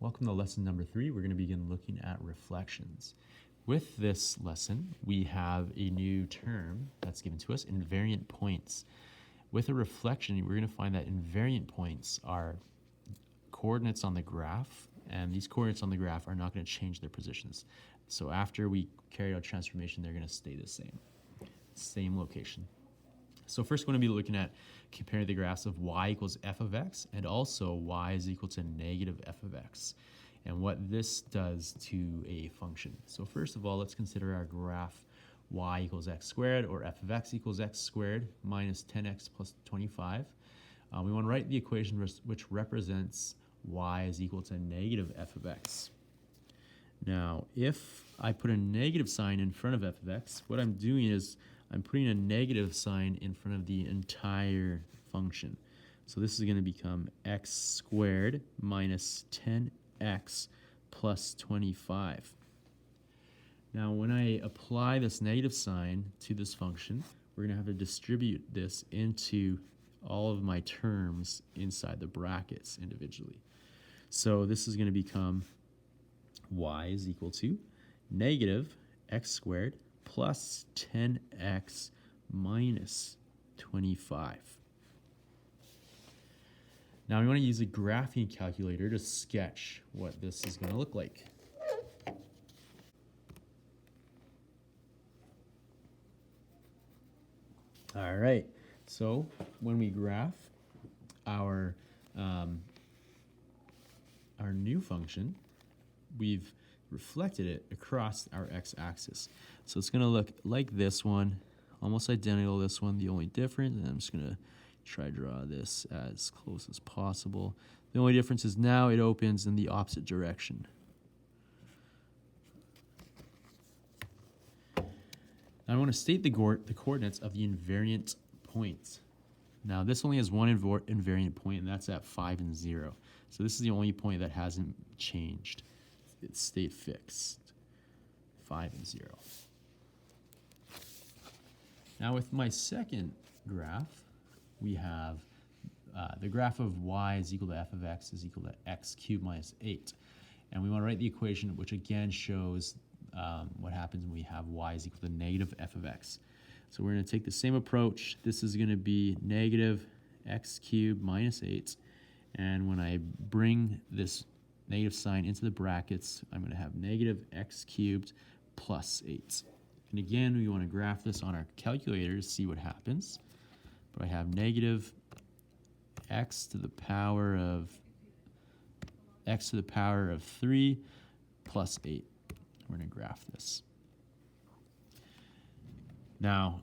Welcome to lesson number 3. We're going to begin looking at reflections. With this lesson, we have a new term that's given to us, invariant points. With a reflection, we're going to find that invariant points are coordinates on the graph, and these coordinates on the graph are not going to change their positions. So after we carry out transformation, they're going to stay the same location. So first we're going to be looking at comparing the graphs of y equals f of x and also y is equal to negative f of x and what this does to a function. So first of all, let's consider our graph y equals x squared, or f of x equals x squared minus 10x plus 25. We want to write the equation which represents y is equal to negative f of x. Now, if I put a negative sign in front of f of x, what I'm doing is I'm putting a negative sign in front of the entire function. So this is going to become x squared minus 10x plus 25. Now, when I apply this negative sign to this function, we're going to have to distribute this into all of my terms inside the brackets individually. So this is going to become y is equal to negative x squared plus 10x minus 25. Now we want to use a graphing calculator to sketch what this is going to look like. All right, so when we graph our new function, we've reflected it across our x-axis. So it's going to look like this one, almost identical to this one. The only difference, and I'm just going to try to draw this as close as possible. The only difference is now it opens in the opposite direction. Now I want to state the coordinates of the invariant points. Now this only has one invariant point, and that's at 5 and 0. So this is the only point that hasn't changed. It stayed fixed, 5 and 0. Now with my second graph, we have the graph of y is equal to f of x is equal to x cubed minus 8. And we want to write the equation which again shows what happens when we have y is equal to negative f of x. So we're going to take the same approach. This is going to be negative x cubed minus 8. And when I bring this negative sign into the brackets, I'm going to have negative x cubed plus 8. And again, we want to graph this on our calculator to see what happens. But I have negative x to the power of 3 plus 8. We're going to graph this. Now,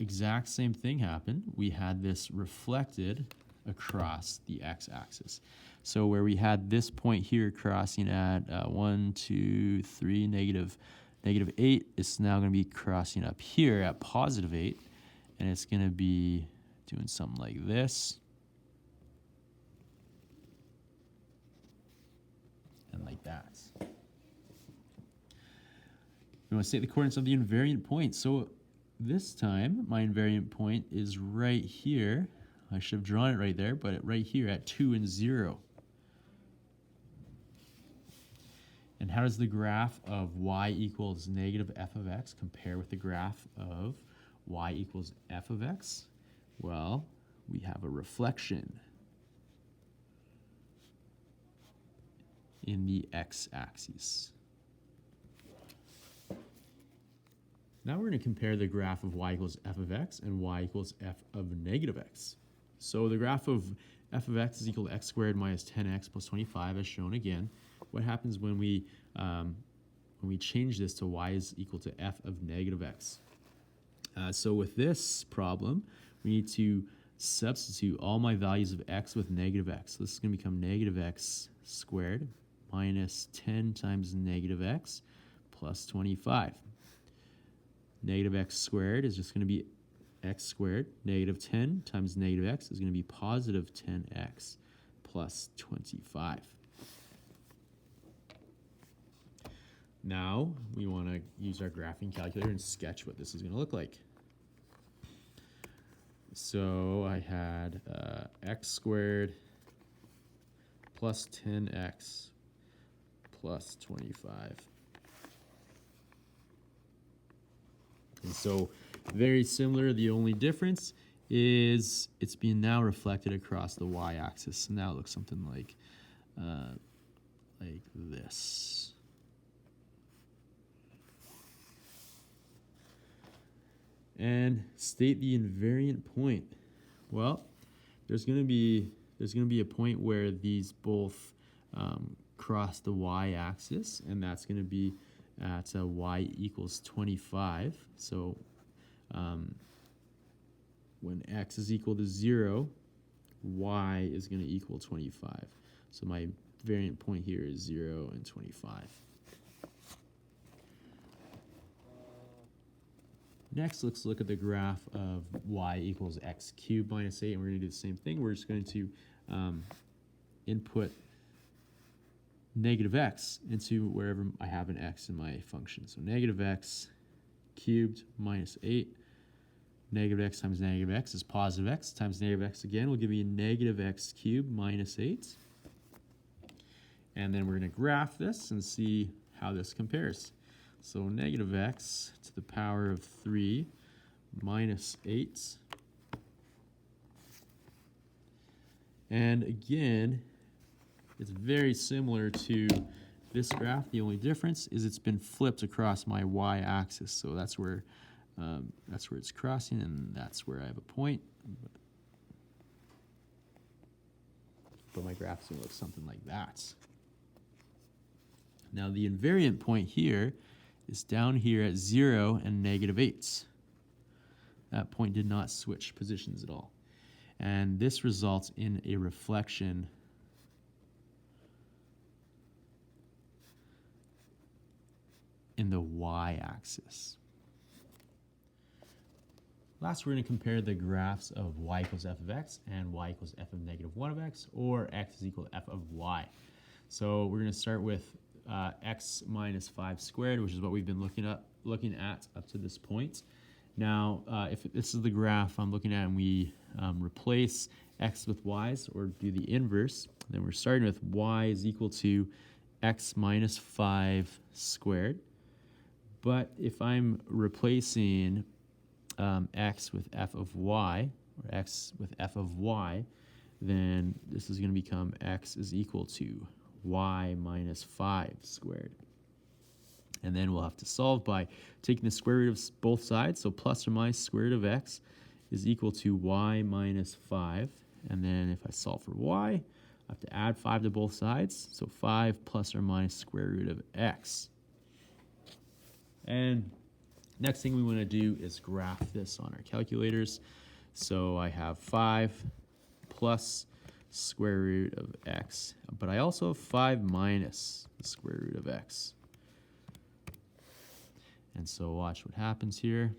exact same thing happened. We had this reflected across the x-axis. So where we had this point here crossing at 1, 2, 3, negative 8, it's now going to be crossing up here at positive 8, and it's going to be doing something like this and like that. We want to state the coordinates of the invariant point. So this time, my invariant point is right here. I should have drawn it right there, but right here at 2 and 0. And how does the graph of y equals negative f of x compare with the graph of y equals f of x? Well, we have a reflection in the x-axis. Now we're going to compare the graph of y equals f of x and y equals f of negative x. So the graph of f of x is equal to x squared minus 10x plus 25 as shown again. What happens when we change this to y is equal to f of negative x? So with this problem, we need to substitute all my values of x with negative x. So this is going to become negative x squared minus 10 times negative x plus 25. Negative x squared is just going to be x squared. Negative 10 times negative x is going to be positive 10x plus 25. Now we want to use our graphing calculator and sketch what this is going to look like. So I had x squared plus 10x plus 25. And so very similar. The only difference is it's being now reflected across the y-axis. So now it looks something like this. And state the invariant point. Well, there's going to be a point where these both cross the y-axis, and that's going to be at y equals 25. So when x is equal to 0, y is going to equal 25. So my variant point here is 0 and 25. Next, let's look at the graph of y equals x cubed minus 8, and we're going to do the same thing. We're just going to input negative x into wherever I have an x in my function. So negative x cubed minus 8. Negative x times negative x is positive x times negative x again will give me negative x cubed minus 8. And then we're going to graph this and see how this compares. So negative x to the power of 3 minus 8. And again, it's very similar to this graph. The only difference is it's been flipped across my y-axis. So that's where it's crossing, and that's where I have a point. But my graph's going to look something like that. Now the invariant point here is down here at 0 and negative 8. That point did not switch positions at all. And this results in a reflection in the y-axis. Last, we're going to compare the graphs of y equals f of x and y equals f of negative 1 of x, or x is equal to f of y. So we're going to start with x minus 5 squared, which is what we've been looking at up to this point. Now, if this is the graph I'm looking at and we replace x with y's or do the inverse, then we're starting with y is equal to x minus 5 squared. But if I'm replacing x with f of y, or x with f of y, then this is going to become x is equal to y minus 5 squared. And then we'll have to solve by taking the square root of both sides. So plus or minus square root of x is equal to y minus 5. And then if I solve for y, I have to add 5 to both sides. So 5 plus or minus square root of x. And next thing we want to do is graph this on our calculators. So I have 5 plus square root of x, but I also have 5 minus the square root of x. And so watch what happens here.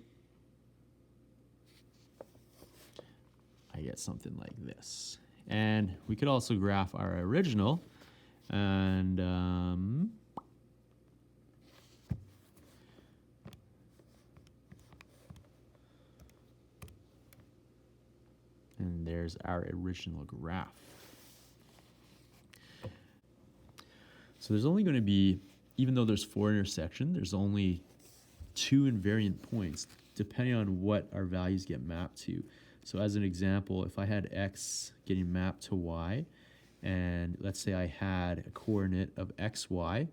I get something like this. And we could also graph our original, and there's our original graph. So there's only going to be, even though there's 4 intersections, there's only 2 invariant points depending on what our values get mapped to. So as an example, if I had x getting mapped to y, and let's say I had a coordinate of xy,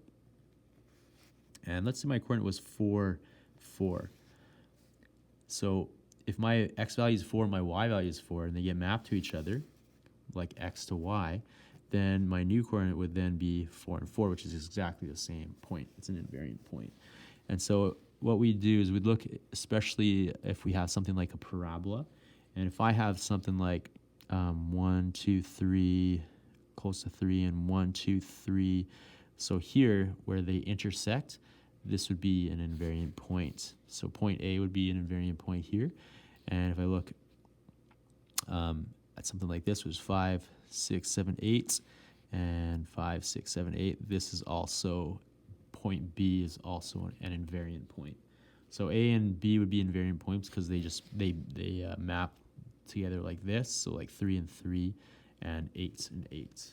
and let's say my coordinate was 4, 4. So if my x value is 4 and my y value is 4, and they get mapped to each other, like x to y, then my new coordinate would then be 4 and 4, which is exactly the same point. It's an invariant point. And so what we do is we'd look, especially if we have something like a parabola, and if I have something like 1, 2, 3, close to 3, and 1, 2, 3, so here where they intersect, this would be an invariant point. So point A would be an invariant point here. And if I look at something like this, which is 5, 6, 7, 8, and 5, 6, 7, 8, this is also, point B is also an invariant point. So A and B would be invariant points because they map together like this, so like 3 and 3, and 8 and 8.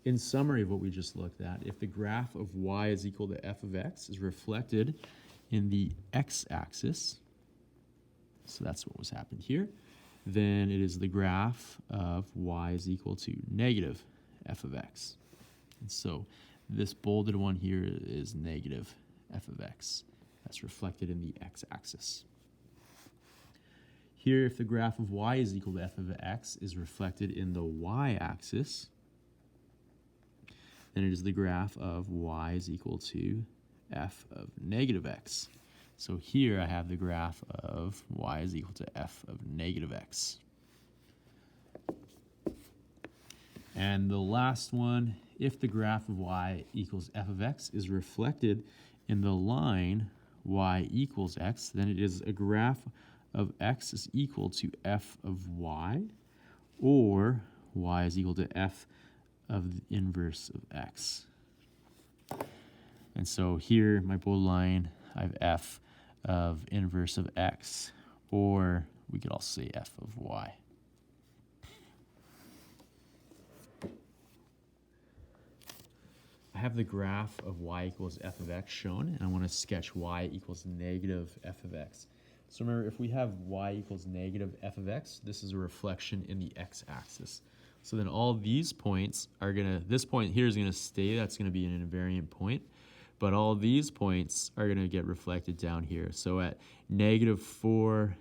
in summary of what we just looked at, if the graph of y is equal to f of x is reflected in the x-axis, so that's what was happened here, then it is the graph of y is equal to negative f of x. And so this bolded one here is negative f of x. That's reflected in the x-axis. Here, if the graph of y is equal to f of x is reflected in the y-axis, then it is the graph of y is equal to f of negative x. So here I have the graph of y is equal to f of negative x. And the last one, if the graph of y equals f of x is reflected in the line y equals x, then it is a graph of x is equal to f of y, or y is equal to f of the inverse of x. And so here, my bold line, I have f of inverse of x, or we could also say f of y. I have the graph of y equals f of x shown, and I want to sketch y equals negative f of x. So remember, if we have y equals negative f of x, this is a reflection in the x-axis. So then all these points are going to, this point here is going to stay, that's going to be an invariant point, but all these points are going to get reflected down here. So at negative 4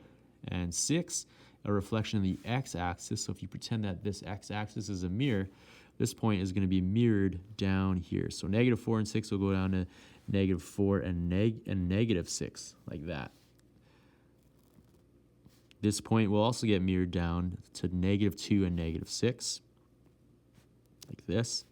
and 6, a reflection in the x-axis, so if you pretend that this x-axis is a mirror, this point is going to be mirrored down here. So negative 4 and 6 will go down to negative 4 and negative 6, like that. This point will also get mirrored down to negative 2 and negative 6, like this.